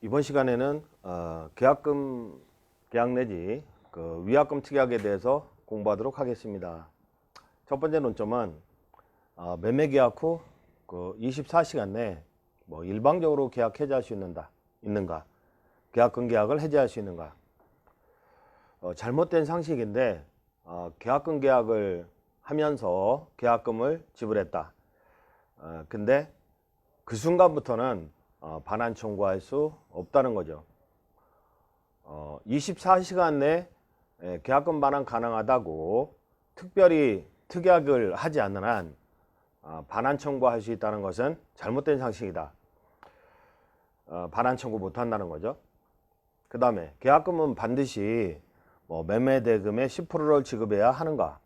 이번 시간에는 계약금, 계약 내지 위약금 특약에 대해서 공부하도록 하겠습니다. 첫 번째 논점은 매매 계약 후 24시간 내에 일방적으로 계약 해지할 수 있는가, 계약금 계약을 해지할 수 있는가. 잘못된 상식인데 계약금 계약을 하면서 계약금을 지불했다. 근데 그 순간부터는 반환 청구할 수 없다는 거죠. 24시간 내에 계약금 반환 가능하다고 특별히 특약을 하지 않는 한 반환 청구할 수 있다는 것은 잘못된 상식이다. 반환 청구 못 한다는 거죠. 그 다음에 계약금은 반드시 매매 대금의 10%를 지급해야 하는가?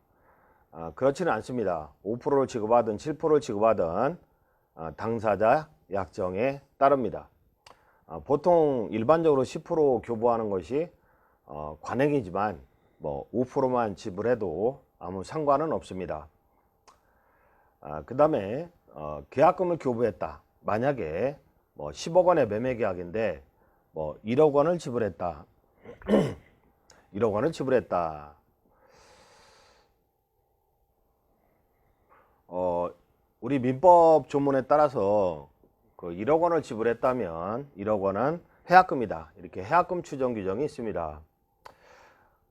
그렇지는 않습니다. 5%를 지급하든 7%를 지급하든 당사자 약정에 따릅니다. 보통 일반적으로 10% 교부하는 것이 관행이지만 5%만 지불해도 아무 상관은 없습니다. 그 다음에 계약금을 교부했다. 만약에 10억 원의 매매 계약인데 1억 원을 지불했다. 1억 원을 지불했다. 우리 민법 조문에 따라서 1억 원을 지불했다면 1억 원은 해약금이다. 이렇게 해약금 추정 규정이 있습니다.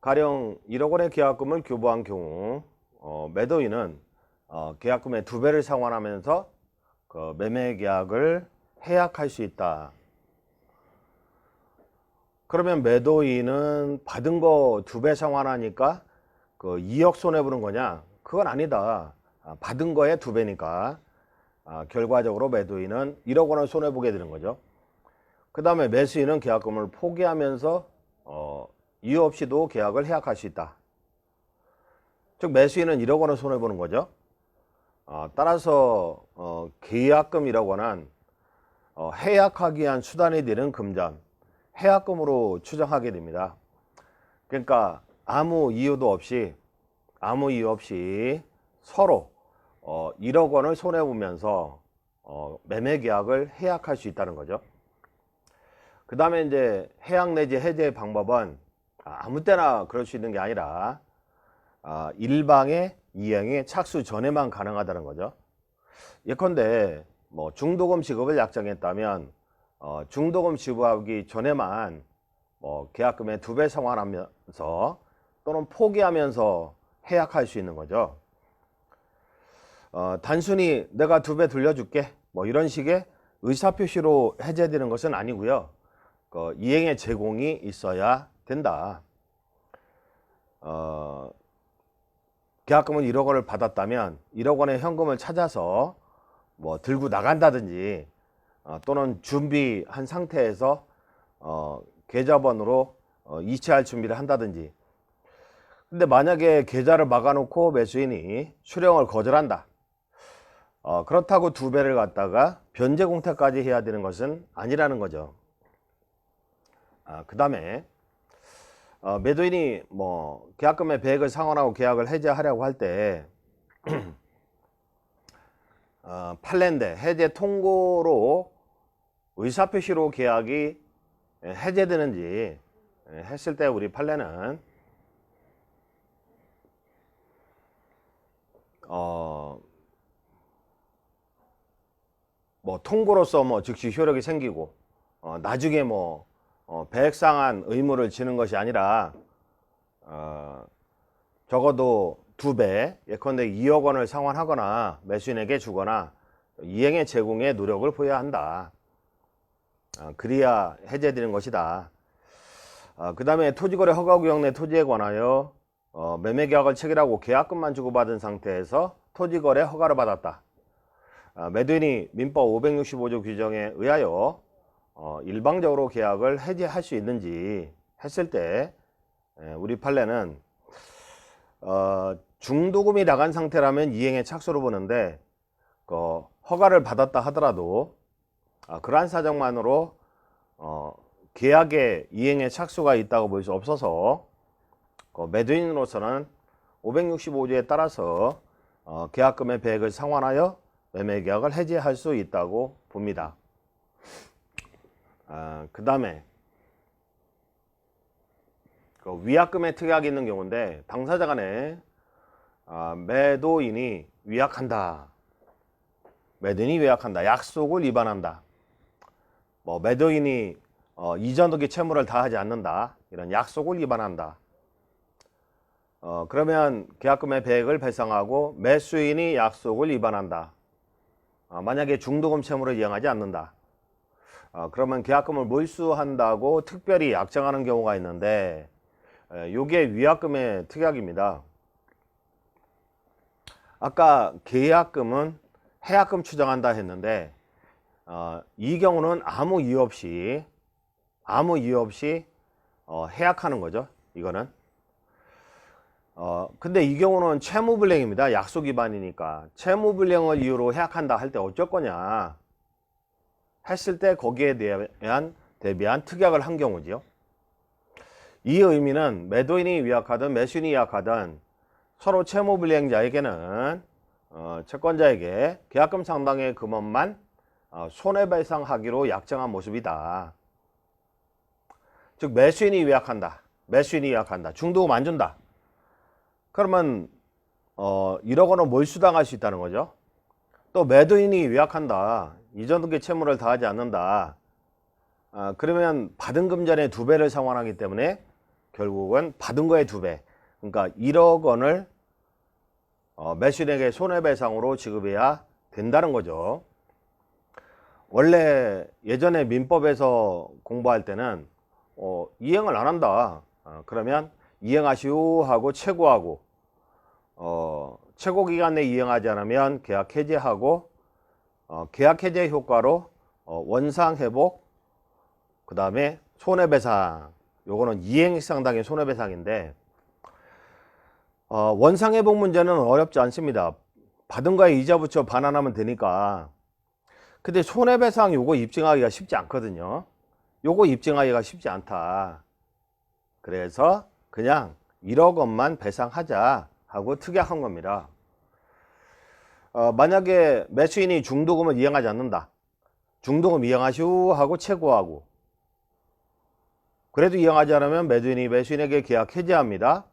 가령 1억 원의 계약금을 교부한 경우 매도인은 계약금의 2배를 상환하면서 매매 계약을 해약할 수 있다. 그러면 매도인은 받은 거 2배 상환하니까 2억 손해보는 거냐? 그건 아니다. 받은 거에 2배니까 결과적으로 매도인은 1억 원을 손해보게 되는 거죠. 그 다음에 매수인은 계약금을 포기하면서 이유 없이도 계약을 해약할 수 있다. 즉 매수인은 1억 원을 손해보는 거죠. 따라서 계약금이라고 하는 해약하기 위한 수단이 되는 금전, 해약금으로 추정하게 됩니다. 그러니까 아무 이유 없이 서로 1억 원을 손해보면서 매매 계약을 해약할 수 있다는 거죠. 그 다음에 이제 해약 내지 해제의 방법은 아무 때나 그럴 수 있는 게 아니라 일방의 이행이 착수 전에만 가능하다는 거죠. 예컨대 중도금 지급을 약정했다면 중도금 지급하기 전에만 계약금의 2배 상환하면서 또는 포기하면서 해약할 수 있는 거죠. 단순히 내가 2배 돌려줄게 이런 식의 의사표시로 해제되는 것은 아니고요. 이행의 제공이 있어야 된다. 계약금은 1억 원을 받았다면 1억 원의 현금을 찾아서 들고 나간다든지 또는 준비한 상태에서 계좌번호로 이체할 준비를 한다든지. 근데 만약에 계좌를 막아놓고 매수인이 수령을 거절한다. 그렇다고 2배를 갖다가 변제 공탁까지 해야 되는 것은 아니라는 거죠. 그 다음에 매도인이 계약금의 배액을 상환하고 계약을 해제하려고 할 때 판례인데 해제 통고로 의사표시로 계약이 해제되는지 했을 때 우리 판례는 통고로서 즉시 효력이 생기고 나중에 배액상한 의무를 지는 것이 아니라 적어도 2배, 예컨대 2억 원을 상환하거나 매수인에게 주거나 이행의 제공에 노력을 보여야 한다. 그래야 해제되는 것이다. 그 다음에 토지거래 허가구역 내 토지에 관하여 매매계약을 체결하고 계약금만 주고받은 상태에서 토지거래 허가를 받았다. 매도인이 민법 565조 규정에 의하여 일방적으로 계약을 해지할 수 있는지 했을 때 우리 판례는 중도금이 나간 상태라면 이행의 착수로 보는데 허가를 받았다 하더라도 그러한 사정만으로 계약의 이행의 착수가 있다고 볼 수 없어서 매도인으로서는 565조에 따라서 계약금의 배액을 상환하여 매매계약을 해지할 수 있다고 봅니다. 그 다음에 그 위약금의 특약이 있는 경우인데 당사자 간에 매도인이 위약한다. 매도인이 위약한다. 약속을 위반한다. 뭐 매도인이 이전 등기 채무를 다하지 않는다. 이런 약속을 위반한다. 그러면 계약금의 배액을 배상하고 매수인이 약속을 위반한다. 만약에 중도금 채무를 이행하지 않는다. 그러면 계약금을 몰수한다고 특별히 약정하는 경우가 있는데 요게 위약금의 특약입니다. 아까 계약금은 해약금 추정한다 했는데 이 경우는 아무 이유 없이 해약하는 거죠. 이거는 근데 이 경우는 채무불이행입니다. 약속 위반이니까 채무불이행을 이유로 해약한다 할 때 어쩔 거냐 했을 때 거기에 대비한 특약을 한 경우지요. 이 의미는 매도인이 위약하든 매수인이 위약하든 서로 채무불이행자에게는 채권자에게 계약금 상당의 금액만 손해배상하기로 약정한 모습이다. 즉 매수인이 위약한다. 중도금 안 준다. 그러면 1억 원을 몰수당할 수 있다는 거죠. 또 매도인이 위약한다. 이전 등기 채무를 다하지 않는다. 그러면 받은 금전의 2배를 상환하기 때문에 결국은 받은 거의 2배. 그러니까 1억 원을 매수인에게 손해배상으로 지급해야 된다는 거죠. 원래 예전에 민법에서 공부할 때는 이행을 안 한다. 그러면 이행하시오 하고 최고하고 최고 기간 내에 이행하지 않으면 계약 해제하고 계약 해제 효과로 원상 회복 그 다음에 손해배상 요거는 이행상당의 손해배상인데 원상 회복 문제는 어렵지 않습니다. 받은 거에 이자 붙여 반환하면 되니까. 근데 손해배상 요거 입증하기가 쉽지 않거든요. 요거 입증하기가 쉽지 않다. 그래서 그냥 1억 원만 배상하자 하고 특약한 겁니다. 만약에 매수인이 중도금을 이행하지 않는다. 중도금 이행하시오 하고 최고하고 그래도 이행하지 않으면 매도인이 매수인에게 계약 해제합니다.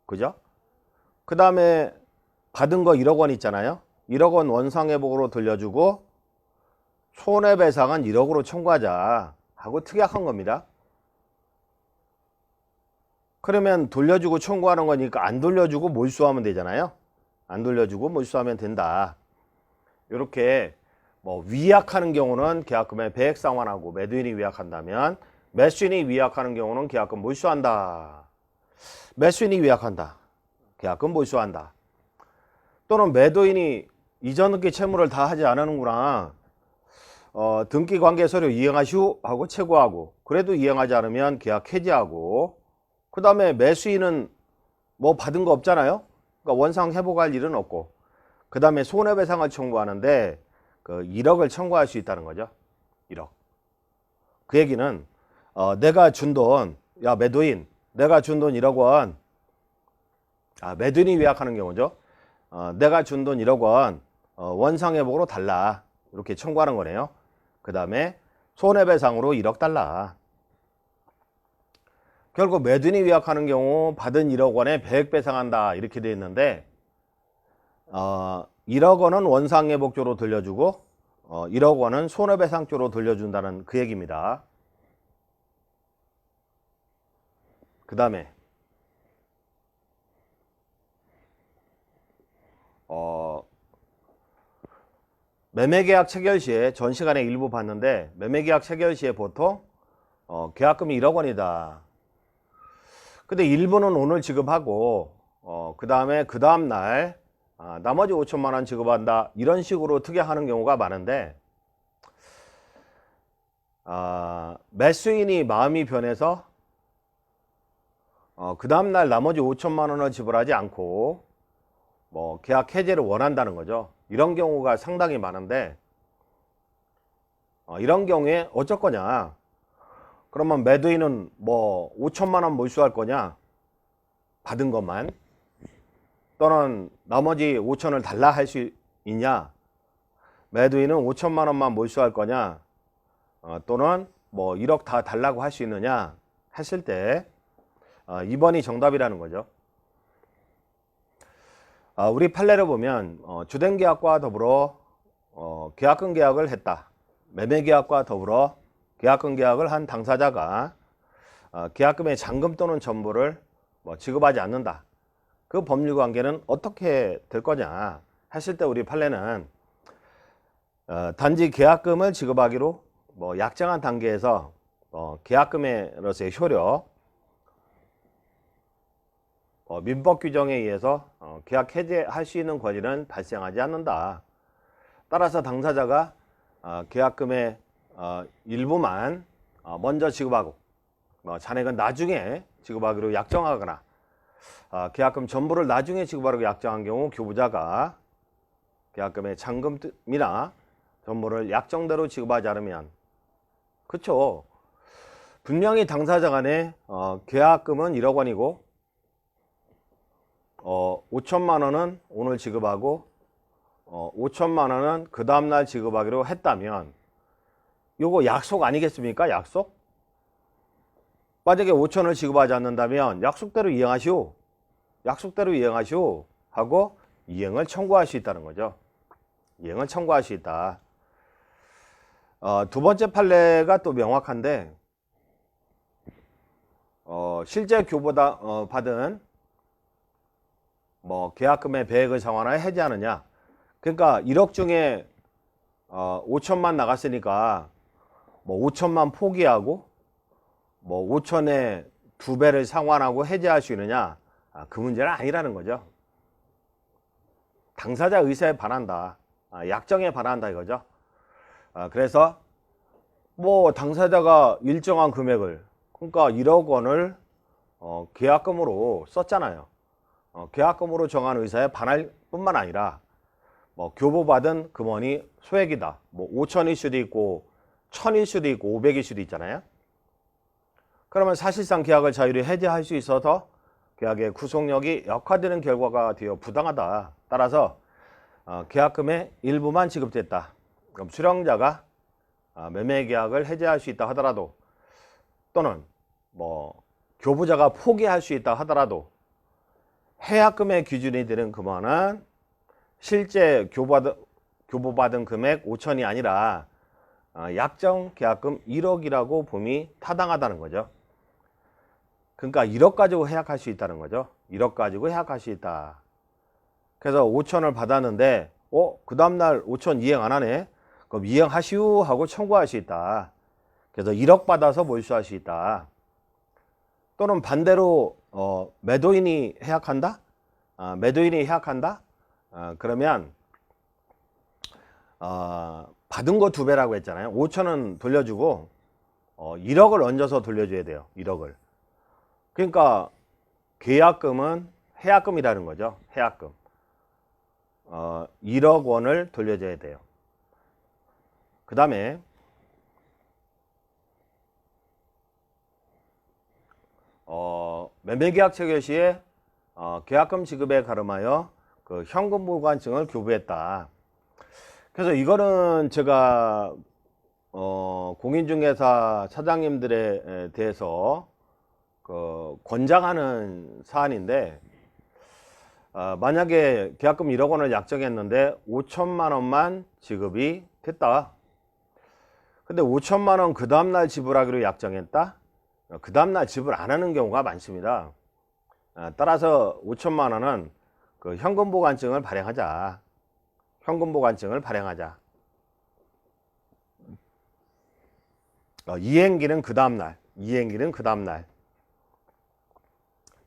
그죠? 그 다음에 받은 거 1억 원 있잖아요. 1억 원 원상회복으로 돌려주고 손해배상은 1억으로 청구하자 하고 특약한 겁니다. 그러면 돌려주고 청구하는 거니까 안 돌려주고 몰수하면 되잖아요. 안 돌려주고 몰수하면 된다. 이렇게 뭐 위약하는 경우는 계약금의 배액 상환하고 매도인이 위약한다면 매수인이 위약하는 경우는 계약금 몰수한다. 매수인이 위약한다. 계약금 몰수한다. 또는 매도인이 이전 등기 채무를 다 하지 않는구나. 등기 관계 서류 이행하시오 하고 최고하고 그래도 이행하지 않으면 계약 해지하고 그 다음에 매수인은 뭐 받은 거 없잖아요. 그러니까 원상 회복할 일은 없고 그 다음에 손해배상을 청구하는데 그 1억을 청구할 수 있다는 거죠. 1억. 그 얘기는 내가 준 돈, 야 매도인 내가 준 돈 1억 원 매도인이 위약하는 경우죠. 내가 준 돈 1억 원 원상회복으로 달라 이렇게 청구하는 거네요. 그 다음에 손해배상으로 1억 달라. 결국 매도인이 위약하는 경우 받은 1억 원에 배액 배상한다 이렇게 되어 있는데 1억 원은 원상회복조로 돌려주고 1억 원은 손해배상조로 돌려준다는 그 얘기입니다. 그 다음에 매매계약 체결 시에 전 시간에 일부 봤는데 매매계약 체결 시에 보통 계약금이 1억 원이다. 근데 일부는 오늘 지급하고 그 다음 날 나머지 5천만 원 지급한다 이런 식으로 특약하는 경우가 많은데 매수인이 마음이 변해서 그 다음 날 나머지 5천만 원을 지불하지 않고 뭐 계약 해제를 원한다는 거죠. 이런 경우가 상당히 많은데 이런 경우에 어쩔 거냐? 그러면 매도인은 뭐 5천만 원 몰수할 거냐? 받은 것만 또는 나머지 5천을 달라 할 수 있냐? 매도인은 5천만 원만 몰수할 거냐? 또는 뭐 1억 다 달라고 할 수 있느냐 했을 때 2번이 정답이라는 거죠. 우리 판례를 보면 주된계약과 더불어 계약금 계약을 했다. 매매계약과 더불어 계약금 계약을 한 당사자가 계약금의 잔금 또는 전부를 지급하지 않는다. 그 법률관계는 어떻게 될 거냐 했을 때 우리 판례는 단지 계약금을 지급하기로 약정한 단계에서 계약금으로서의 효력, 민법 규정에 의해서 계약 해제할 수 있는 권리는 발생하지 않는다. 따라서 당사자가 계약금의 일부만 먼저 지급하고 잔액은 나중에 지급하기로 약정하거나 계약금 전부를 나중에 지급하기로 약정한 경우 교부자가 계약금의 잔금이나 전부를 약정대로 지급하지 않으면, 그쵸, 분명히 당사자 간에 계약금은 1억 원이고 5천만 원은 오늘 지급하고 5천만 원은 그 다음날 지급하기로 했다면 요거 약속 아니겠습니까? 약속? 만약에 5천을 지급하지 않는다면 약속대로 이행하시오. 약속대로 이행하시오 하고 이행을 청구할 수 있다는 거죠. 이행을 청구할 수 있다. 두 번째 판례가 또 명확한데 실제 교부다 받은 계약금의 배액을 정하나 해지하느냐. 그러니까 1억 중에 5천만 나갔으니까 5천만 포기하고 5천에 2배를 상환하고 해지할 수 있느냐. 그 문제는 아니라는 거죠. 당사자 의사에 반한다. 약정에 반한다 이거죠. 그래서 당사자가 일정한 금액을, 그러니까 1억 원을 계약금으로 썼잖아요. 계약금으로 정한 의사에 반할 뿐만 아니라 교부받은 금원이 소액이다. 5천일 수도 있고 1,000일 수도 있고 500일 수도 있잖아요. 그러면 사실상 계약을 자유로 해지할 수 있어서 계약의 구속력이 약화되는 결과가 되어 부당하다. 따라서 계약금의 일부만 지급됐다. 그럼 수령자가 매매 계약을 해지할 수 있다 하더라도, 또는 교부자가 포기할 수 있다 하더라도 해약금의 기준이 되는 금원은 실제 교부받은 금액 5천이 아니라 약정 계약금 1억이라고 봄이 타당하다는 거죠. 그러니까 1억 가지고 해약할 수 있다는 거죠. 1억 가지고 해약할 수 있다. 그래서 5천을 받았는데 그 다음날 5천 이행 안 하네. 그럼 이행하시오 하고 청구할 수 있다. 그래서 1억 받아서 몰수할 수 있다. 또는 반대로 매도인이 해약한다? 매도인이 해약한다? 그러면 받은 거 2배라고 했잖아요. 5천은 돌려주고 1억을 얹어서 돌려줘야 돼요. 1억을. 그러니까 계약금은 해약금이라는 거죠. 해약금. 1억 원을 돌려줘야 돼요. 그 다음에 매매계약 체결 시에 계약금 지급에 가름하여 그 현금 보관증을 교부했다. 그래서 이거는 제가 공인중개사 사장님들에 대해서 권장하는 사안인데, 만약에 계약금 1억 원을 약정했는데 5천만 원만 지급이 됐다. 근데 5천만 원 그 다음날 지불하기로 약정했다. 그 다음날 지불 안 하는 경우가 많습니다. 따라서 5천만 원은 그 현금 보관증을 발행하자. 현금 보관증을 발행하자. 이행기는 그 다음날. 이행기는 그 다음날.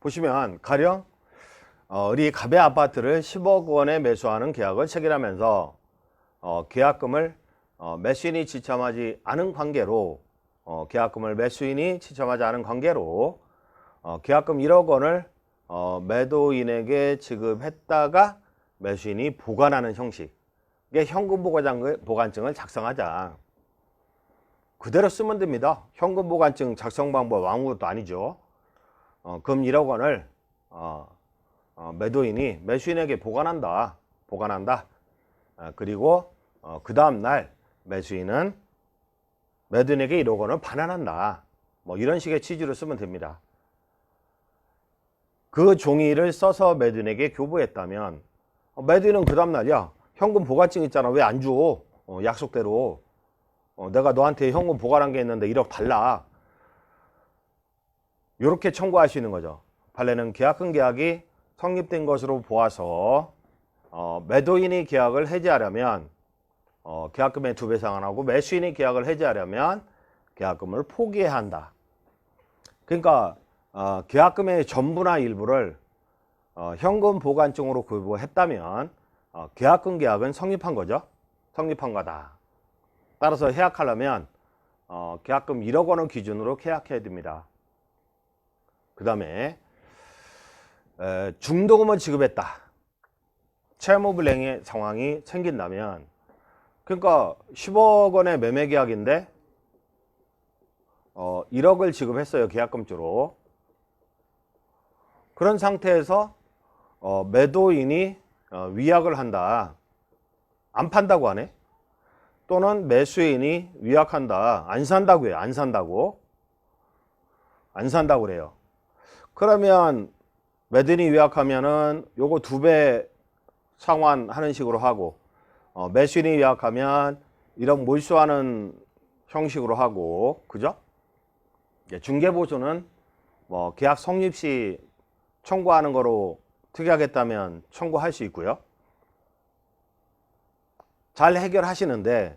보시면 가령 우리 갑의 아파트를 10억 원에 매수하는 계약을 체결하면서 계약금을 매수인이 지참하지 않은 관계로 계약금을 매수인이 지참하지 않은 관계로 계약금 1억 원을 매도인에게 지급했다가 매수인이 보관하는 형식. 이게 현금 보관증을 작성하자. 그대로 쓰면 됩니다. 현금 보관증 작성 방법 아무것도 아니죠. 금 1억 원을 매도인이 매수인에게 보관한다. 그리고 그 다음날 매수인은 매도인에게 1억 원을 반환한다. 뭐 이런 식의 취지로 쓰면 됩니다. 그 종이를 써서 매도인에게 교부했다면 매도인은 그 다음날 야 현금 보관증 있잖아 왜 안 줘? 약속대로 내가 너한테 현금 보관한 게 있는데 1억 달라. 이렇게 청구할 수 있는 거죠. 판례는 계약금 계약이 성립된 것으로 보아서 매도인이 계약을 해지하려면 계약금의 2배 상환하고 매수인이 계약을 해지하려면 계약금을 포기해야 한다. 그러니까 계약금의 전부나 일부를 현금 보관증으로 구입했다면 계약금 계약은 성립한 거죠. 성립한 거다. 따라서 해약하려면 계약금 1억 원을 기준으로 계약해야 됩니다. 그 다음에 중도금을 지급했다. 채무불이행의 상황이 생긴다면 그러니까 10억 원의 매매 계약인데 1억을 지급했어요. 계약금주로. 그런 상태에서 매도인이 위약을 한다. 안 판다고 하네. 또는 매수인이 위약한다. 안 산다고 해요. 안 산다고. 안 산다고 그래요. 그러면 매도인이 위약하면은 요거 2배 상환하는 식으로 하고 매수인이 위약하면 1억 몰수하는 형식으로 하고 그죠? 중개보수는 뭐 계약 성립 시 청구하는 거로 특이하겠다면 청구할 수 있고요. 잘 해결하시는데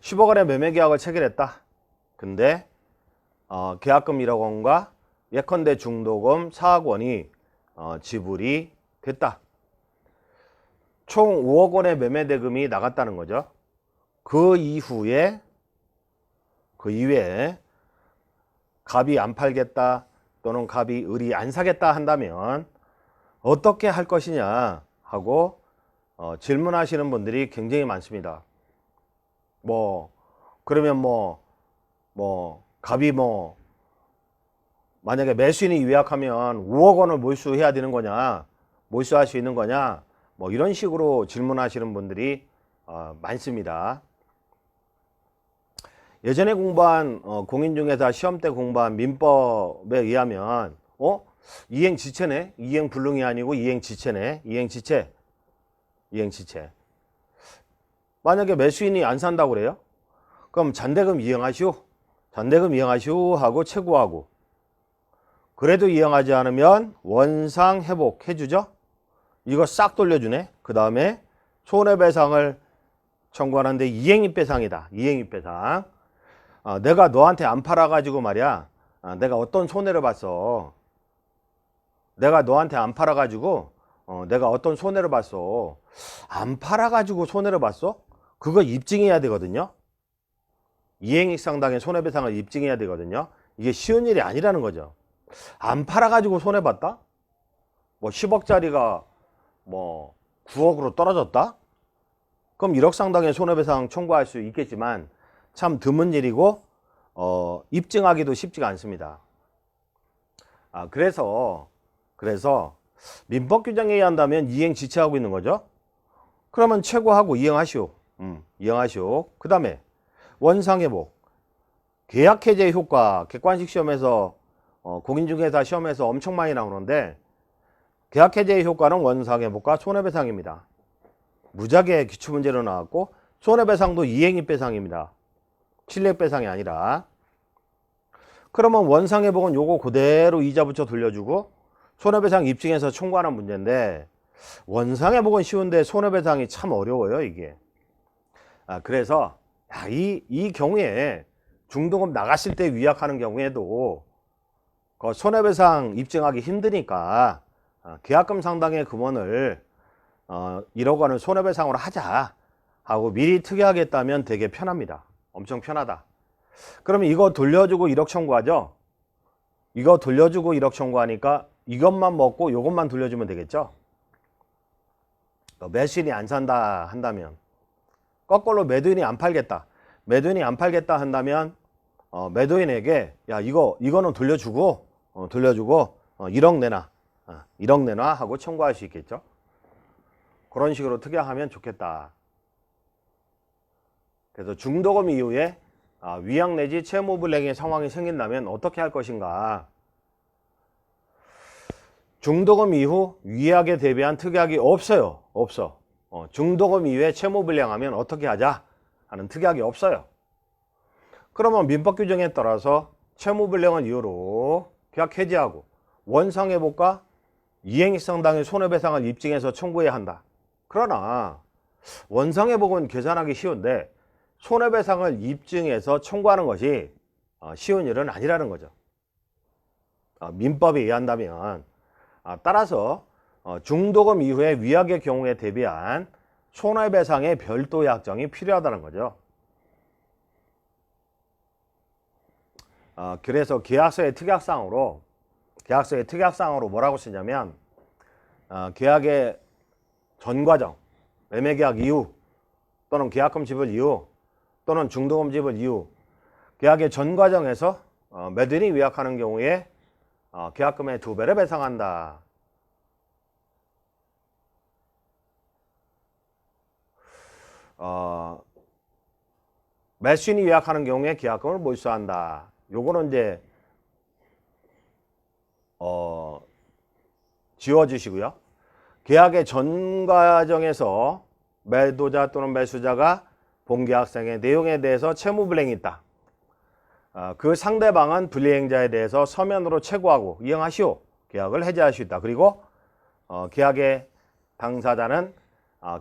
10억 원의 매매 계약을 체결했다. 근데 계약금 1억 원과 예컨대 중도금 4억 원이 지불이 됐다. 총 5억 원의 매매 대금이 나갔다는 거죠. 그 이후에 갑이 안 팔겠다 또는 갑이 을이 안 사겠다 한다면 어떻게 할 것이냐 하고 질문하시는 분들이 굉장히 많습니다. 그러면 갑이 만약에 매수인이 위약하면 5억 원을 몰수해야 되는 거냐, 몰수할 수 있는 거냐, 이런 식으로 질문하시는 분들이 많습니다. 예전에 공부한 공인중개사 시험 때 공부한 민법에 의하면 이행지체네, 이행불능이 아니고 이행지체네, 이행지체. 만약에 매수인이 안 산다고 그래요? 그럼 잔대금 이행하시오 하고 채구하고, 그래도 이행하지 않으면 원상 회복 해주죠. 이거 싹 돌려주네. 그 다음에 손해배상을 청구하는데 이행입배상이다. 이행입배상. 내가 너한테 안 팔아가지고 말이야. 내가 어떤 손해를 봤어. 내가 너한테 안 팔아가지고 내가 어떤 손해를 봤어. 안 팔아가지고 손해를 봤어? 그거 입증해야 되거든요. 이행익상당의 손해배상을 입증해야 되거든요. 이게 쉬운 일이 아니라는 거죠. 안 팔아가지고 손해봤다? 10억짜리가 9억으로 떨어졌다? 그럼 1억 상당의 손해배상 청구할 수 있겠지만 참 드문 일이고 입증하기도 쉽지가 않습니다. 그래서 민법 규정에 의한다면 이행지체하고 있는 거죠. 그러면 최고하고 이행하시오. 이행하시오. 그 다음에 원상회복. 계약해제 효과 객관식 시험에서 공인중개사 시험에서 엄청 많이 나오는데 계약해제의 효과는 원상회복과 손해배상입니다. 무작위의 기출문제로 나왔고 손해배상도 이행입배상입니다. 실력배상이 아니라. 그러면 원상회복은 요거 그대로 이자 붙여 돌려주고 손해배상 입증해서 청구하는 문제인데 원상회복은 쉬운데 손해배상이 참 어려워요 이게. 그래서 이 경우에 중도금 나갔을 때 위약하는 경우에도 그 손해배상 입증하기 힘드니까 계약금 상당의 금원을 1억 원을 손해배상으로 하자 하고 미리 특이하겠다면 되게 편합니다. 엄청 편하다. 그러면 이거 돌려주고 1억 청구하죠. 이거 돌려주고 1억 청구하니까 이것만 먹고 이것만 돌려주면 되겠죠. 매수인이 안 산다 한다면, 거꾸로 매도인이 안 팔겠다. 매도인이 안 팔겠다 한다면 매도인에게 야 이거는 돌려주고 1억 내놔. 1억 내놔 하고 청구할 수 있겠죠. 그런 식으로 특약하면 좋겠다. 그래서 중도금 이후에 위약 내지 채무불이행의 상황이 생긴다면 어떻게 할 것인가? 중도금 이후 위약에 대비한 특약이 없어요. 없어. 중도금 이후에 채무불이행하면 어떻게 하자 하는 특약이 없어요. 그러면 민법 규정에 따라서 채무불이행을 이유로 계약 해지하고 원상회복과 이행시상당의 손해배상을 입증해서 청구해야 한다. 그러나 원상회복은 계산하기 쉬운데 손해배상을 입증해서 청구하는 것이 쉬운 일은 아니라는 거죠. 민법에 의한다면. 따라서 중도금 이후에 위약의 경우에 대비한 손해배상의 별도 약정이 필요하다는 거죠. 그래서 계약서의 특약사항으로 뭐라고 쓰냐면 계약의 전과정, 매매계약 이후 또는 계약금 지불 이후 또는 중도금 지불 이후 계약의 전과정에서 매도인이 위약하는 경우에 계약금의 2배를 배상한다. 매수인이 위약하는 경우에 계약금을 몰수한다. 요거는 이제 지워주시고요. 계약의 전과정에서 매도자 또는 매수자가 본계약상의 내용에 대해서 채무불이행이 있다. 그 상대방은 불이행자에 대해서 서면으로 che고하고 이행하시오. 계약을 해지할 수 있다. 그리고 계약의 당사자는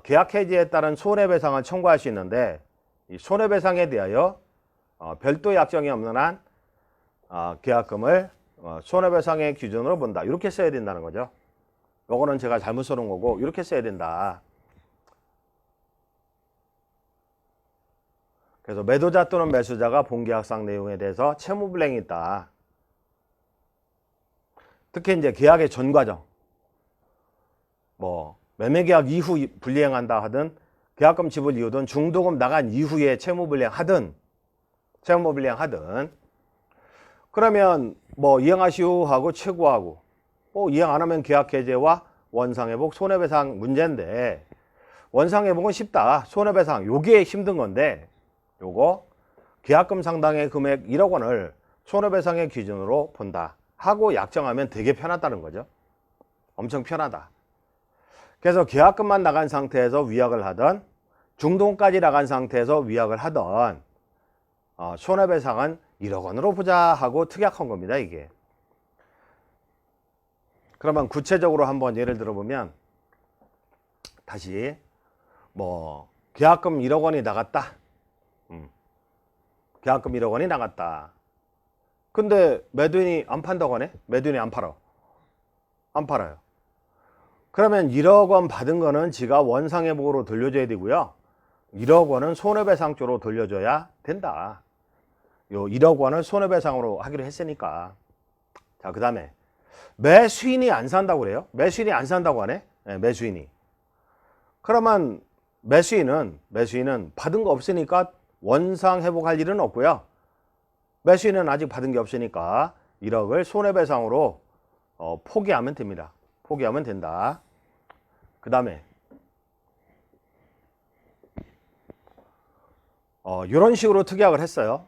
계약 해지에 따른 손해배상을 청구할 수 있는데 이 손해배상에 대하여 별도 약정이 없는 한 계약금을 손해배상의 기준으로 본다. 이렇게 써야 된다는 거죠. 요거는 제가 잘못 써놓은 거고 이렇게 써야 된다. 그래서 매도자 또는 매수자가 본계약상 내용에 대해서 채무불이행이 있다. 특히 이제 계약의 전과정, 매매계약 이후 불이행한다 하든 계약금 지불 이후든 중도금 나간 이후에 채무불이행하든 그러면 이행하시오 하고 che고하고 이행 안 하면 계약 해제와 원상회복 손해배상 문제인데 원상회복은 쉽다. 손해배상 요게 힘든 건데 요거 계약금 상당의 금액 1억 원을 손해배상의 기준으로 본다 하고 약정하면 되게 편하다는 거죠. 엄청 편하다. 그래서 계약금만 나간 상태에서 위약을 하던 중도금까지 나간 상태에서 위약을 하던 손해배상은 1억 원으로 보자 하고 특약한 겁니다. 이게. 그러면 구체적으로 한번 예를 들어보면 다시 계약금 1억 원이 나갔다. 계약금 1억 원이 나갔다. 근데 매도인이 안 판다고 하네? 매도인이 안 팔아. 안 팔아요. 그러면 1억 원 받은 거는 지가 원상회복으로 돌려줘야 되고요. 1억 원은 손해배상 쪽으로 돌려줘야 된다. 요 1억 원을 손해배상으로 하기로 했으니까. 자, 그 다음에 매수인이 안 산다고 그래요? 매수인이 안 산다고 하네? 네, 매수인이. 그러면 매수인은 받은 거 없으니까 원상 회복할 일은 없고요. 매수인은 아직 받은 게 없으니까 1억을 손해배상으로 포기하면 됩니다. 포기하면 된다. 그 다음에 이런 식으로 특약을 했어요.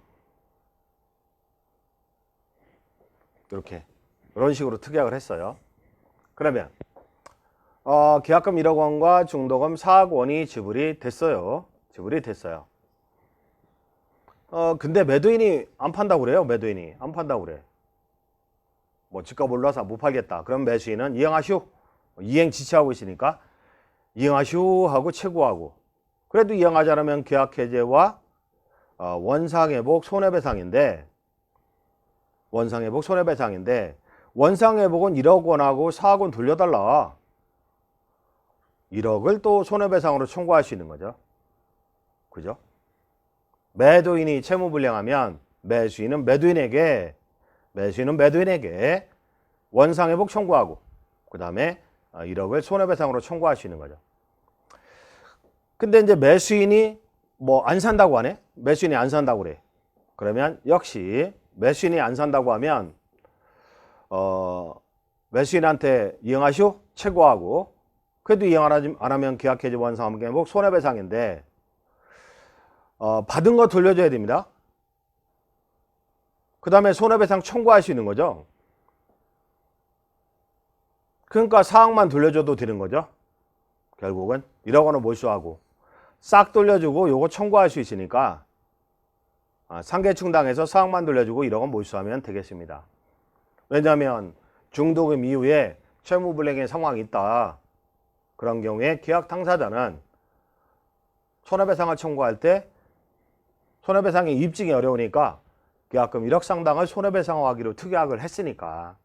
이런 식으로 특약을 했어요. 그러면 계약금 1억 원과 중도금 4억 원이 지불이 됐어요. 근데 매도인이 안 판다고 그래요. 매도인이 안 판다고 그래. 집값 올라서 못 팔겠다. 그럼 매수인은 이행하시오. 이행 지시하고 있으니까 이행하시오 하고 che고하고. 그래도 이행하지 않으면 계약 해제와 원상회복 손해배상인데 원상회복은 1억 원하고 4억 원 돌려달라. 1억을 또 손해배상으로 청구할 수 있는 거죠. 그죠? 매도인이 채무불이행하면 매수인은 매도인에게 원상회복 청구하고 그 다음에 1억을 손해배상으로 청구할 수 있는 거죠. 근데 이제 매수인이 안 산다고 하네? 매수인이 안 산다고 그래. 그러면 역시 매수인이 안 산다고 하면 매수인한테 이행하시오? che고하고. 그래도 이행 안 하면 계약 해지 원상회복 손해배상인데, 1억 원을 손해배상으로 청구할 수 있는 거죠. 받은 거 돌려줘야 됩니다. 그 다음에 손해배상 청구할 수 있는 거죠. 그러니까 사항만 돌려줘도 되는 거죠. 결국은 1억 원을 몰수하고 싹 돌려주고 요거 청구할 수 있으니까 상계충당해서 사항만 돌려주고 1억 원 몰수하면 되겠습니다. 왜냐하면 중도금 이후에 채무불이행의 상황이 있다. 그런 경우에 계약 당사자는 손해배상을 청구할 때 손해배상의 입증이 어려우니까 계약금 1억 상당을 손해배상하기로 특약을 했으니까,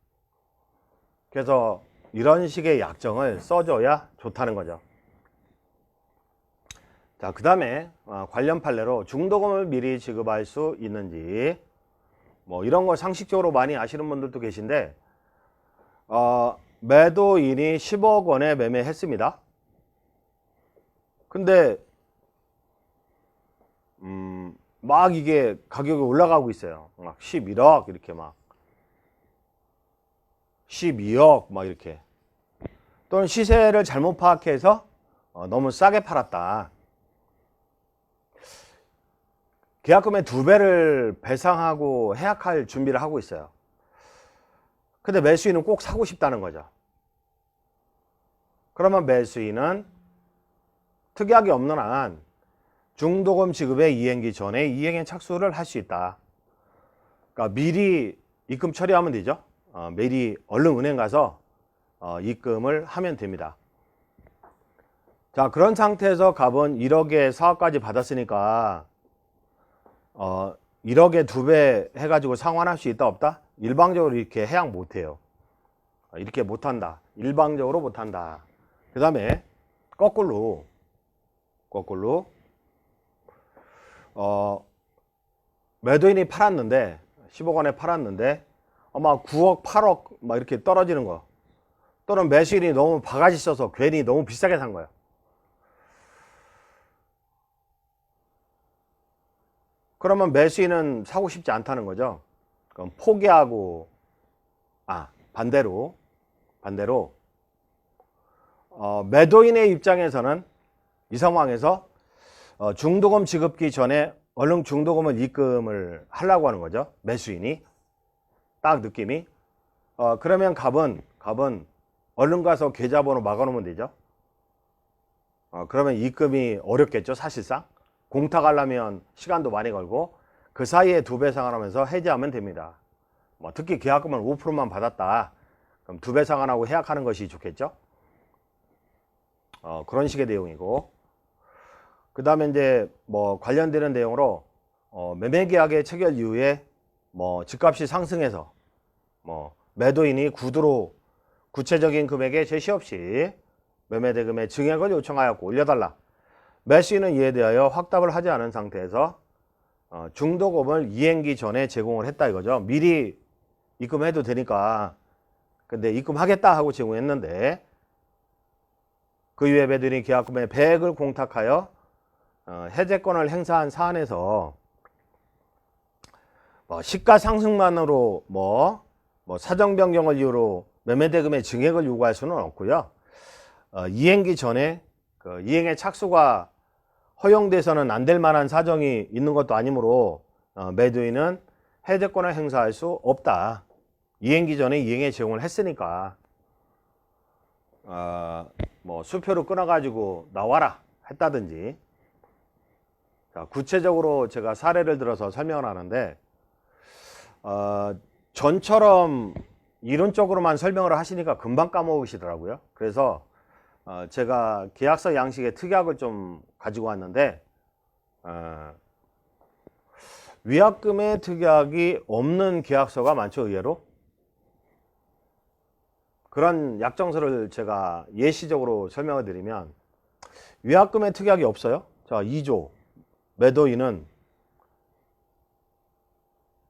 그래서 이런 식의 약정을 써줘야 좋다는 거죠. 자, 그 다음에 관련 판례로 중도금을 미리 지급할 수 있는지, 뭐 이런 걸 상식적으로 많이 아시는 분들도 계신데, 매도인이 10억 원에 매매했습니다. 근데 막 이게 가격이 올라가고 있어요. 막 11억 이렇게, 막 12억 막 이렇게. 또는 시세를 잘못 파악해서 너무 싸게 팔았다. 계약금의 2배를 배상하고 해약할 준비를 하고 있어요. 근데 매수인은 꼭 사고 싶다는 거죠. 그러면 매수인은 특약이 없는 한 중도금 지급의 이행기 전에 이행에 착수를 할 수 있다. 그러니까 미리 입금 처리하면 되죠. 미리 얼른 은행 가서 입금을 하면 됩니다. 자, 그런 상태에서 갑은 1억에 사업까지 받았으니까 1억에 2배 해가지고 상환할 수 있다 없다? 일방적으로 이렇게 해약 못해요. 이렇게 못한다. 일방적으로 못한다. 그 다음에 거꾸로 매도인이 팔았는데 10억 원에 팔았는데 아마 9억 8억 막 이렇게 떨어지는 거, 또는 매수인이 너무 바가지 써서 괜히 너무 비싸게 산 거예요. 그러면 매수인은 사고 싶지 않다는 거죠. 그럼 포기하고, 반대로 매도인의 입장에서는 이 상황에서 중도금 지급기 전에 얼른 중도금을 입금을 하려고 하는 거죠. 매수인이 딱 느낌이. 그러면 갑은 얼른 가서 계좌번호 막아놓으면 되죠. 그러면 입금이 어렵겠죠. 사실상 공탁하려면 시간도 많이 걸고, 그 사이에 2배 상환하면서 해지하면 됩니다. 뭐 특히 계약금을 5%만 받았다, 그럼 2배 상환하고 해약하는 것이 좋겠죠. 그런 식의 내용이고, 그 다음에 이제 뭐 관련되는 내용으로 매매계약의 체결 이후에 뭐 집값이 상승해서 뭐 매도인이 구두로 구체적인 금액의 제시 없이 매매대금의 증액을 요청하였고 올려달라. 매수인은 이에 대하여 확답을 하지 않은 상태에서 중도금을 이행기 전에 제공을 했다 이거죠. 미리 입금해도 되니까. 근데 입금하겠다 하고 제공했는데 그 이후에 매도인이 계약금의 100을 공탁하여 해제권을 행사한 사안에서 시가 상승만으로 뭐 사정 변경을 이유로 매매대금의 증액을 요구할 수는 없고요. 이행기 전에 그 이행의 착수가 허용돼서는 안 될 만한 사정이 있는 것도 아니므로 매도인은 해제권을 행사할 수 없다. 이행기 전에 이행에 제공을 했으니까 뭐 수표로 끊어가지고 나와라 했다든지. 자, 구체적으로 제가 사례를 들어서 설명을 하는데 전처럼 이론적으로만 설명을 하시니까 금방 까먹으시더라고요. 그래서 제가 계약서 양식의 특약을 좀 가지고 왔는데 위약금의 특약이 없는 계약서가 많죠. 의외로 그런 약정서를 제가 예시적으로 설명을 드리면, 위약금의 특약이 없어요. 자, 2조 매도인은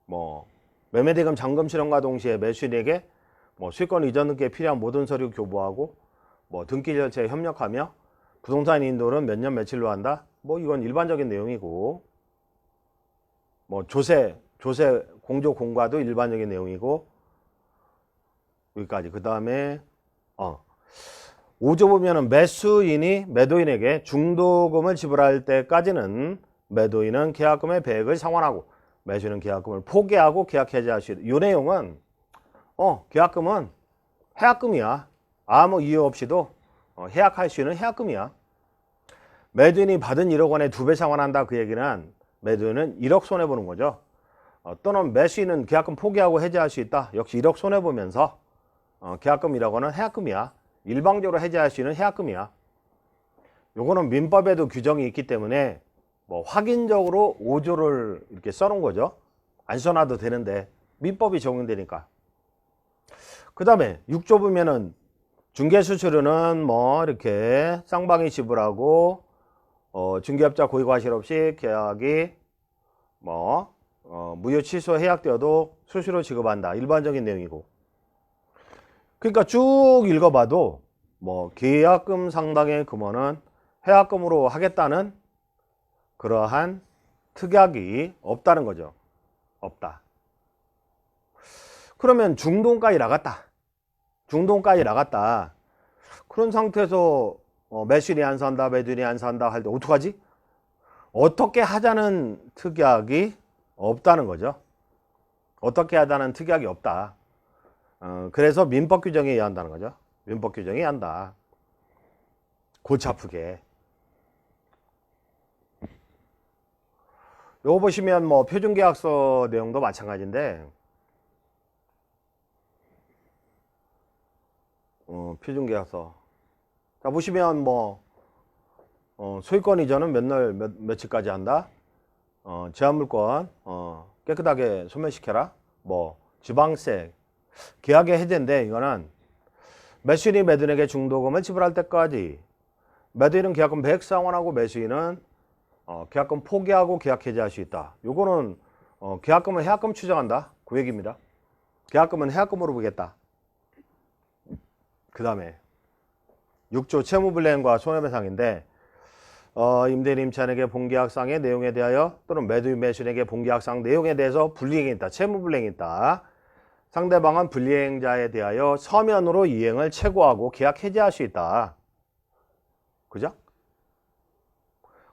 뭐 매매대금 잔금 실현과 동시에 매수인에게 뭐 수익권 이전 등기에 필요한 모든 서류 교부하고 뭐 등기 절차에 협력하며 부동산 인도는 몇 년 며칠로 한다. 뭐 이건 일반적인 내용이고, 뭐 조세 공조 공과도 일반적인 내용이고, 여기까지. 그 다음에 5조 보면은 매수인이 매도인에게 중도금을 지불할 때까지는 매도인은 계약금의 배액을 상환하고 매수인은 계약금을 포기하고 계약 해지할 수 있다. 이 내용은 계약금은 해약금이야. 아무 이유 없이도 해약할 수 있는 해약금이야. 매도인이 받은 1억 원에 2배 상환한다. 그 얘기는 매도인은 1억 손해보는 거죠. 또는 매수인은 계약금 포기하고 해지할 수 있다. 역시 1억 손해보면서 계약금 1억 원은 해약금이야. 일방적으로 해지할 수 있는 해약금이야. 요거는 민법에도 규정이 있기 때문에 뭐 확인적으로 5조를 이렇게 써놓은 거죠. 안 써놔도 되는데 민법이 적용되니까. 그 다음에 6조 보면은 중개수수료는 뭐 이렇게 쌍방이 지불하고 중개업자 고의과실 없이 계약이 뭐 무효 취소 해약되어도 수수료 지급한다. 일반적인 내용이고. 그러니까 쭉 읽어봐도 뭐 계약금 상당의 금원은 해약금으로 하겠다는 그러한 특약이 없다는 거죠. 없다. 그러면 중도금까지 나갔다. 중도금까지 나갔다. 그런 상태에서 매수인이 안 산다, 매도인이 안 산다 할 때 어떡하지? 어떻게 하자는 특약이 없다는 거죠. 어떻게 하자는 특약이 없다. 그래서 민법 규정에 의해 한다는 거죠. 민법 규정에 의해 한다. 골치 아프게. 요거 보시면 뭐 표준계약서 내용도 마찬가지인데 표준계약서 자 보시면 뭐 소유권 이전은 며칠까지 한다. 제한물권 깨끗하게 소멸시켜라. 뭐 지방세 계약의 해제인데 이거는 매수인이 매도인에게 중도금을 지불할 때까지 매도인은 계약금 배액 상환하고 매수인은 계약금 포기하고 계약 해지할 수 있다. 요거는 계약금은 해약금 추정한다. 그 얘기입니다. 계약금은 해약금으로 보겠다. 그 다음에 6조 채무불이행과 손해배상인데 임대인 임차인에게 본계약상의 내용에 대하여 또는 매도인 매수인에게 본계약상 내용에 대해서 불이행이 있다. 채무불이행이 있다. 상대방은 불이행자에 대하여 서면으로 이행을 최고하고 계약 해지할 수 있다. 그죠?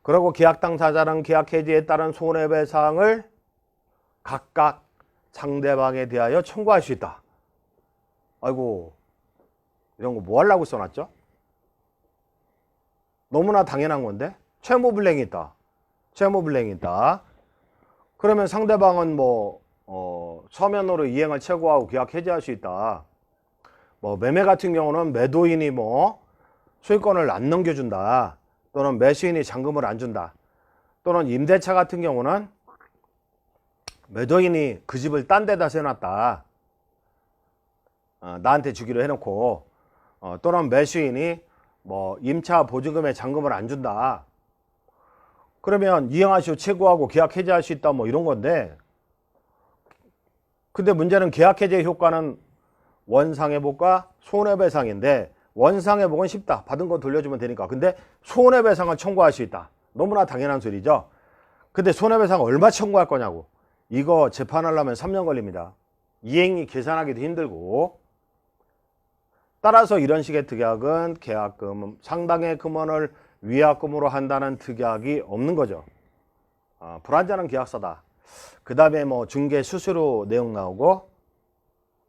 그리고 계약 당사자는 계약 해지에 따른 손해배상을 각각 상대방에 대하여 청구할 수 있다. 아이고 이런 거 뭐 하려고 써놨죠? 너무나 당연한 건데 채무불이행이 있다. 채무불이행이 있다. 그러면 상대방은 뭐 서면으로 이행을 최고하고 계약 해지할 수 있다. 뭐 매매 같은 경우는 매도인이 뭐 소유권을 안 넘겨준다. 또는 매수인이 잔금을 안 준다. 또는 임대차 같은 경우는 매도인이 그 집을 딴 데다 세놨다. 나한테 주기로 해놓고 또는 매수인이 뭐 임차 보증금에 잔금을 안 준다. 그러면 이행할 수 최고하고 계약 해지할 수 있다 뭐 이런 건데 근데 문제는 계약 해지의 효과는 원상회복과 손해배상인데 원상회복은 쉽다. 받은 거 돌려주면 되니까. 근데 손해배상을 청구할 수 있다. 너무나 당연한 소리죠. 근데 손해배상 얼마 청구할 거냐고. 이거 재판하려면 3년 걸립니다. 이행이 계산하기도 힘들고. 따라서 이런 식의 특약은 계약금 상당의 금원을 위약금으로 한다는 특약이 없는 거죠. 불완전한 계약서다. 그 다음에 뭐 중개 수수료 내용 나오고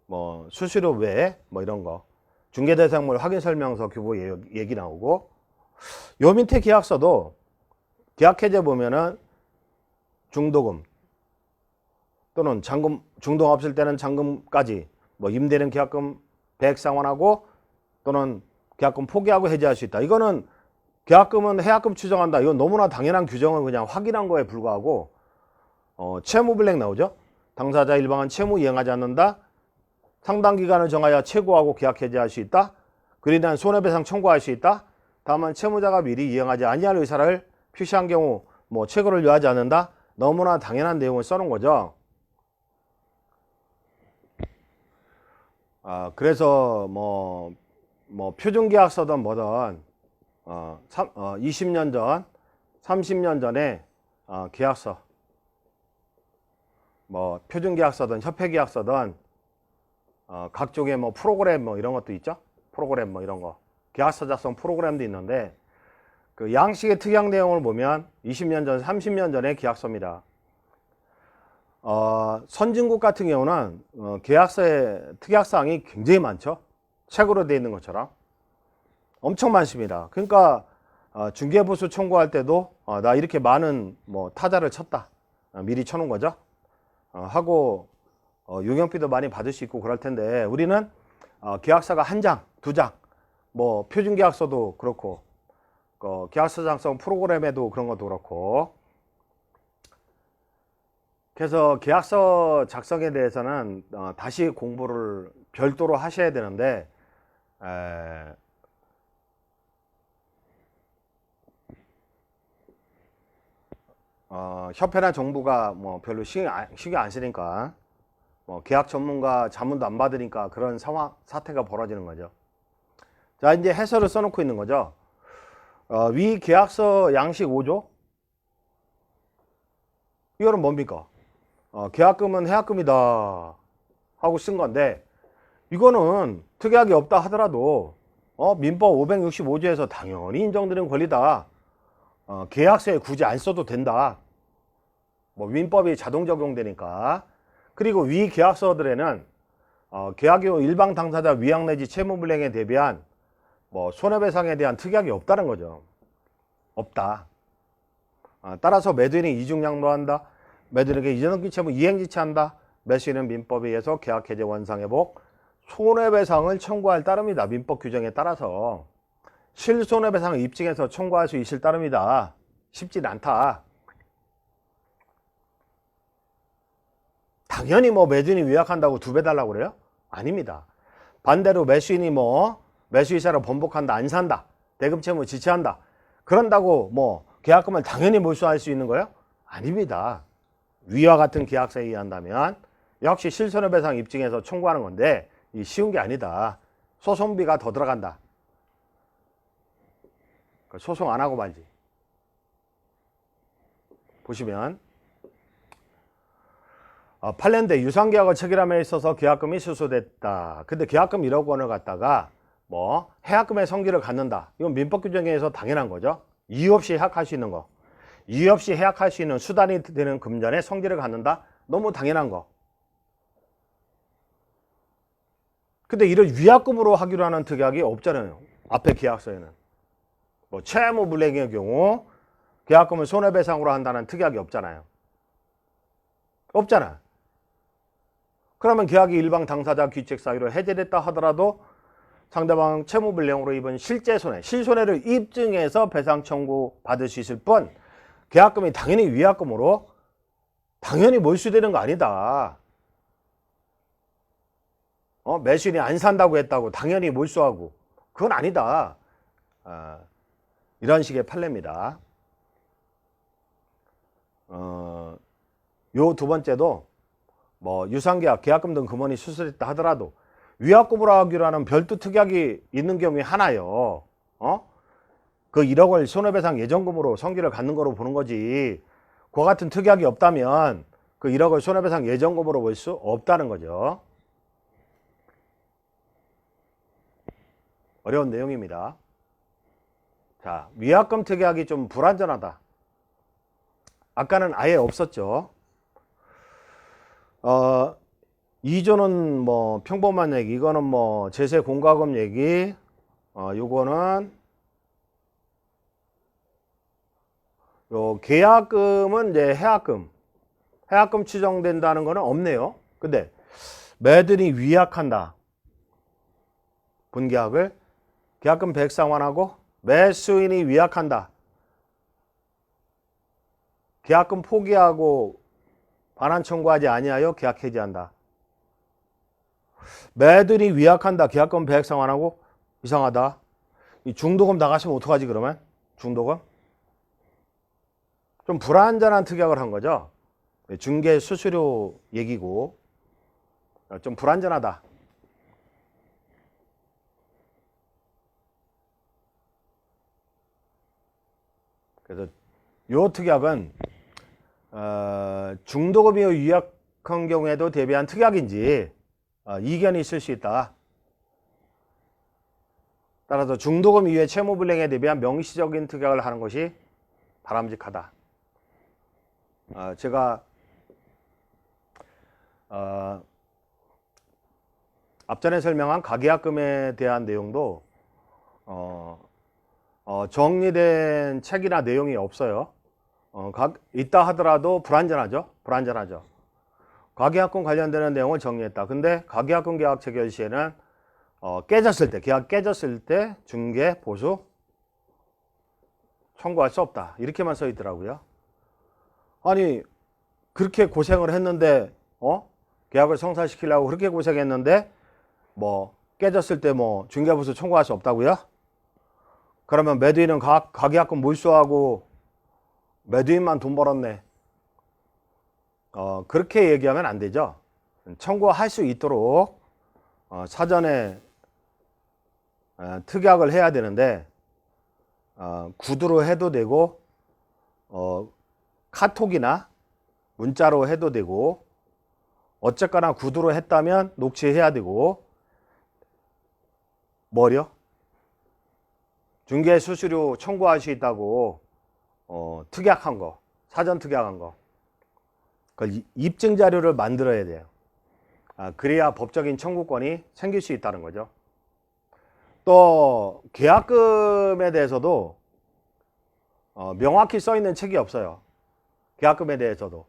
뭐 수수료 외에 뭐 이런 거 중개대상물 확인설명서 규보 얘기 나오고 요 밑에 계약서도 계약해제 보면은 중도금 또는 잔금 중도금 없을 때는 잔금까지 뭐 임대는 계약금 배액 상환하고 또는 계약금 포기하고 해지할 수 있다. 이거는 계약금은 해약금 추정한다. 이건 너무나 당연한 규정을 그냥 확인한 거에 불과하고 채무불이행 나오죠. 당사자 일방은 채무 이행하지 않는다. 상당 기간을 정하여 최고하고 계약 해지할 수 있다. 그에 대한 손해배상 청구할 수 있다. 다만 채무자가 미리 이행하지 아니할 의사를 표시한 경우 뭐 최고를 요하지 않는다. 너무나 당연한 내용을 써놓은 거죠. 그래서 뭐 표준계약서든 뭐든 20년 전, 30년 전에 계약서 뭐 표준계약서든 협회계약서든 각종의 뭐 프로그램 뭐 이런 것도 있죠. 프로그램 뭐 이런 거 계약서 작성 프로그램도 있는데 그 양식의 특약 내용을 보면 20년 전, 30년 전의 계약서입니다. 선진국 같은 경우는 계약서에 특약사항이 굉장히 많죠. 책으로 되어 있는 것처럼 엄청 많습니다. 그러니까 중개보수 청구할 때도 나 이렇게 많은 뭐 타자를 쳤다, 미리 쳐놓은 거죠. 하고 용역비도 많이 받을 수 있고 그럴 텐데, 우리는 계약서가 한 장, 두 장, 뭐 표준계약서도 그렇고 계약서 작성 프로그램에도 그런 것도 그렇고, 그래서 계약서 작성에 대해서는 다시 공부를 별도로 하셔야 되는데, 협회나 정부가 뭐 별로 신경 안 쓰니까, 뭐 계약 전문가 자문도 안 받으니까 그런 사태가 벌어지는 거죠. 자, 이제 해설을 써놓고 있는 거죠. 위 계약서 양식 5조, 이거는 뭡니까? 계약금은 해약금이다 하고 쓴 건데, 이거는 특약이 없다 하더라도 민법 565조에서 당연히 인정되는 권리다. 계약서에 굳이 안 써도 된다. 뭐 민법이 자동 적용되니까. 그리고 위 계약서들에는 계약의 일방 당사자 위약 내지 채무불이행에 대비한 뭐 손해배상에 대한 특약이 없다는 거죠. 없다. 따라서 매도인이 이중양도한다. 매도인에게 이전업기 채무 이행지체한다. 매수인은 민법에 의해서 계약해제 원상회복 손해배상을 청구할 따름이다. 민법 규정에 따라서 실손해배상을 입증해서 청구할 수 있을 따름이다. 쉽진 않다. 당연히 뭐 매도인이 위약한다고 2배 달라고 그래요? 아닙니다. 반대로 매수인이 뭐 매수이사를 번복한다, 안 산다, 대금채무 지체한다, 그런다고 뭐 계약금을 당연히 몰수할 수 있는 거예요? 아닙니다. 위와 같은 계약서에 의한다면 역시 실손해배상 입증해서 청구하는 건데, 이 쉬운 게 아니다. 소송비가 더 들어간다. 소송 안 하고 말지. 보시면 판례인데 유상계약을 체결함에 있어서 계약금이 실소됐다. 근데 계약금 1억 원을 갖다가 뭐 해약금의 성기를 갖는다. 이건 민법 규정에 의해서 당연한 거죠. 이유 없이 해약할 수 있는 거, 이유 없이 해약할 수 있는 수단이 되는 금전의 성기를 갖는다. 너무 당연한 거. 근데 이를 위약금으로 하기로 하는 특약이 없잖아요. 앞에 계약서에는. 뭐 채무불이행의 경우 계약금을 손해배상으로 한다는 특약이 없잖아요. 없잖아. 그러면 계약이 일방 당사자 귀책 사유로 해제됐다 하더라도 상대방 채무불이행으로 입은 실제 손해, 실손해를 입증해서 배상 청구 받을 수 있을 뿐, 계약금이 당연히 위약금으로 당연히 몰수되는 거 아니다. 매수인이 안 산다고 했다고 당연히 몰수하고, 그건 아니다. 이런 식의 판례입니다. 요 2번째도 뭐 유상계약, 계약금 등 금원이 수수됐다 하더라도 위약금으로 하기로 하는 별도 특약이 있는 경우에 하나요. 그 1억 원 손해배상 예정금으로 성기를 갖는 거로 보는 거지, 그와 같은 특약이 없다면 그 1억 원 손해배상 예정금으로 볼 수 없다는 거죠. 어려운 내용입니다. 자, 위약금 특약이 좀 불완전하다. 아까는 아예 없었죠. 2조는 뭐 평범한 얘기, 이거는 뭐 제세 공과금 얘기, 요거는 요 계약금은 이제 해약금 추정된다는 거는 없네요. 근데 매도인이 위약한다. 분계약을 계약금 100 상환하고 매수인이 위약한다. 계약금 포기하고 반환 청구하지 아니하여 계약 해지한다. 매도인이 위약한다. 계약금 100 상환하고, 이상하다. 이 중도금 나가시면 어떡하지 그러면? 중도금? 좀 불안전한 특약을 한 거죠. 중개 수수료 얘기고 좀 불안전하다. 그래서 요 특약은 중도금이 위약한 경우에도 대비한 특약인지 이견이 있을 수 있다. 따라서 중도금 이후에 채무불이행에 대비한 명시적인 특약을 하는 것이 바람직하다. 제가 앞전에 설명한 가계약금에 대한 내용도 정리된 책이나 내용이 없어요. 있다 하더라도 불완전하죠. 가계약금 관련되는 내용을 정리했다. 근데 가계약금 계약 체결 시에는 깨졌을 때, 계약 깨졌을 때 중개 보수 청구할 수 없다. 이렇게만 써 있더라고요. 아니 그렇게 고생을 했는데 계약을 성사시키려고 그렇게 고생했는데 뭐 깨졌을 때 뭐 중개 보수 청구할 수 없다고요? 그러면 매도인은 가계약금 몰수하고 매도인만 돈 벌었네. 그렇게 얘기하면 안 되죠. 청구할 수 있도록 사전에 특약을 해야 되는데 구두로 해도 되고 카톡이나 문자로 해도 되고 어쨌거나 구두로 했다면 녹취해야 되고 뭐요? 중개 수수료 청구할 수 있다고 특약한 거, 사전 특약한 거, 그 입증 자료를 만들어야 돼요. 그래야 법적인 청구권이 생길 수 있다는 거죠. 또 계약금에 대해서도 명확히 써 있는 책이 없어요. 계약금에 대해서도.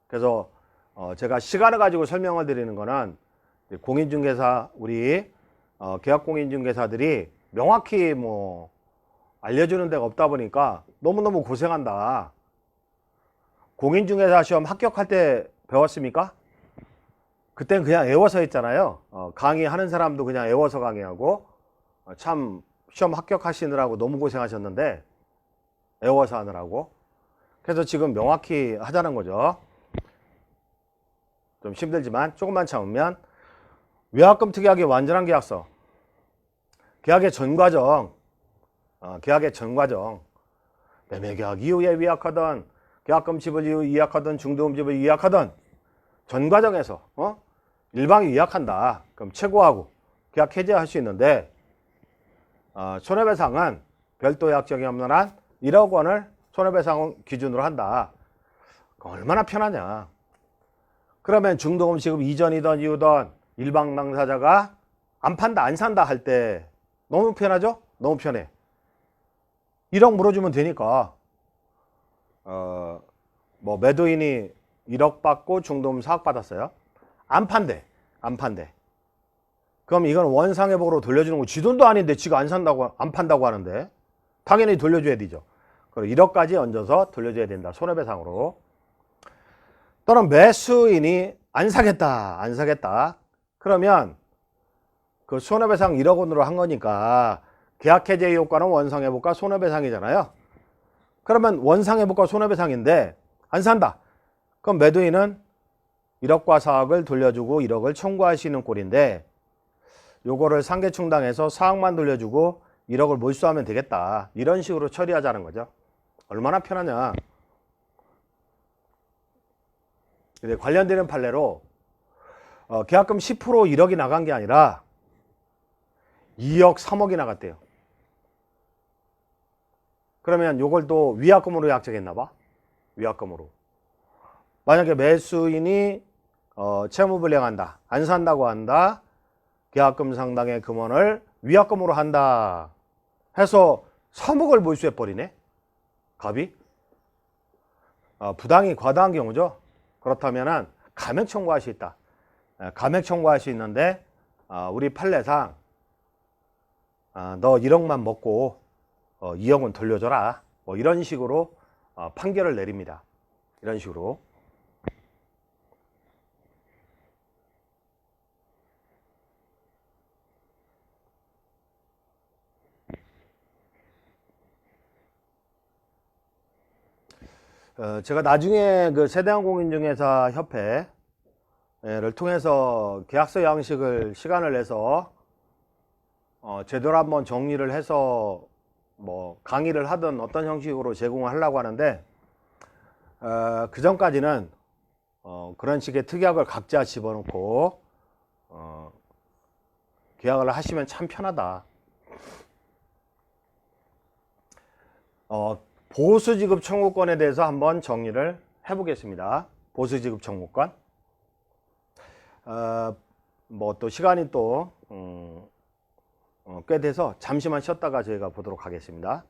그래서 제가 시간을 가지고 설명을 드리는 거는 공인중개사 우리 계약공인중개사들이 명확히 뭐 알려주는 데가 없다 보니까 너무너무 고생한다. 공인중개사 시험 합격할 때 배웠습니까? 그땐 그냥 외워서 했잖아요. 강의하는 사람도 그냥 외워서 강의하고 참 시험 합격하시느라고 너무 고생하셨는데 외워서 하느라고. 그래서 지금 명확히 하자는 거죠. 좀 힘들지만 조금만 참으면 위약금 특약의 완전한 계약서, 계약의 전 과정, 매매계약 이후에 위약하던 계약금 지불 이후 위약하던 중도금 지불 위약하던 전 과정에서 일방이 위약한다. 그럼 최고하고 계약 해지할 수 있는데 손해배상은 별도 약정이 없는 한 1억 원을 손해배상 기준으로 한다. 얼마나 편하냐. 그러면 중도금 지급 이전이든 이후든 일방 당사자가 안 판다 안 산다 할 때 너무 편하죠? 너무 편해. 1억 물어주면 되니까 뭐 매도인이 1억 받고 중도금 4억 받았어요. 안 판대. 그럼 이건 원상회복으로 돌려주는 거. 지 돈도 아닌데 지가 안 판다고 하는데 당연히 돌려줘야 되죠. 그럼 1억까지 얹어서 돌려줘야 된다. 손해배상으로. 또는 매수인이 안 사겠다. 그러면 그 손해배상 1억 원으로 한 거니까 계약해제 효과는 원상회복과 손해배상이잖아요. 그러면 원상회복과 손해배상인데 안 산다. 그럼 매도인은 1억과 4억을 돌려주고 1억을 청구할 수 있는 꼴인데 요거를 상계충당해서 4억만 돌려주고 1억을 몰수하면 되겠다. 이런 식으로 처리하자는 거죠. 얼마나 편하냐. 근데 관련되는 판례로 계약금 10% 1억이 나간 게 아니라 2억 3억이 나갔대요. 그러면 요걸 또 위약금으로 약정했나 봐. 위약금으로. 만약에 매수인이 채무불이행한다. 안 산다고 한다. 계약금 상당의 금원을 위약금으로 한다. 해서 3억을 몰수해버리네. 갑이. 부당이 과다한 경우죠. 그렇다면 감액 청구할 수 있다. 감액 청구할 수 있는데 우리 판례상 너 1억만 먹고 2억은 돌려줘라. 뭐 이런 식으로 판결을 내립니다. 이런 식으로. 제가 나중에 그 세대형 공인중개사 협회를 통해서 계약서 양식을 시간을 내서 제대로 한번 정리를 해서 뭐 강의를 하든 어떤 형식으로 제공을 하려고 하는데 그 전까지는 그런 식의 특약을 각자 집어넣고 계약을 하시면 참 편하다. 보수지급 청구권에 대해서 한번 정리를 해보겠습니다. 보수지급 청구권. 뭐 또 시간이 또 꽤 돼서 잠시만 쉬었다가 저희가 보도록 하겠습니다.